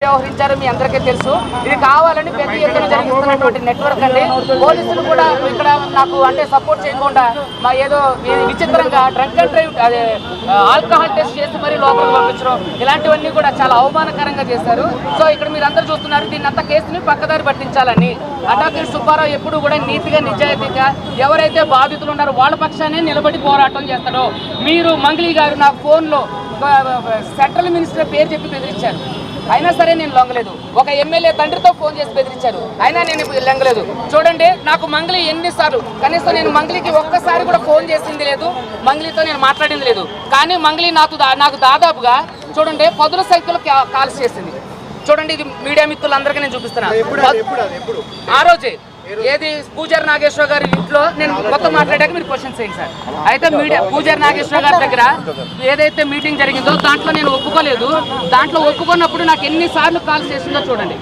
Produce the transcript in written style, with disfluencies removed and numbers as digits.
వ్యవహరించారు మీ అందరికీ తెలుసు. ఇది కావాలని పెద్ద ఎత్తున జరిగిస్తున్నటువంటి నెట్వర్క్ అండి. పోలీసులు కూడా ఇక్కడ నాకు అంటే సపోర్ట్ చేయకుండా మా ఏదో విచిత్రంగా డ్రంక్ అండ్ డ్రైవ్ అదే ఆల్కహాల్ టెస్ట్ చేసి మరీ లోపలికి పంపించడం ఇలాంటివన్నీ కూడా చాలా అవమానకరంగా చేశారు. సో ఇక్కడ మీరు అందరూ చూస్తున్నారు, దీన్ని అంతా కేసుని పక్కదారి పట్టించాలని అడ్వకేట్ సుబ్బారావు ఎప్పుడు కూడా నీతిగా నిజాయితీగా ఎవరైతే బాధితులు ఉన్నారో వాళ్ళ పక్షానే నిలబడి పోరాటం చేస్తాడో. మీరు మంగ్లీ గారు నాకు ఫోన్లో సెంట్రల్ మినిస్టర్ పేరు చెప్పి బెదిరించారు, అయినా సరే నేను లొంగలేదు. ఒక ఎమ్మెల్యే తండ్రితో ఫోన్ చేసి బెదిరించారు, అయినా నేను లొంగలేదు. చూడండి, నాకు మంగ్లీ ఎన్నిసార్లు, కనీసం నేను మంగ్లీకి ఒక్కసారి కూడా ఫోన్ చేసింది లేదు, మంగ్లీతో నేను మాట్లాడింది లేదు. కానీ మంగ్లీ నాకు దాదాపుగా చూడండి 10 సంఖ్యలో కాల్స్ చేసింది. చూడండి, ఇది మీడియా మిత్రులందరికీ నేను చూపిస్తున్నాను. ఆ రోజే ఏది పూజారి నాగేశ్వర గారి ఇంట్లో నేను మొత్తం మాట్లాడాక మీరు క్వశ్చన్స్ చేయండి సార్. అయితే పూజారి నాగేశ్వర గారి దగ్గర ఏదైతే మీటింగ్ జరిగిందో దాంట్లో నేను ఒప్పుకోలేదు. దాంట్లో ఒప్పుకున్నప్పుడు నాకు ఎన్నిసార్లు కాల్స్ చేసిందో చూడండి.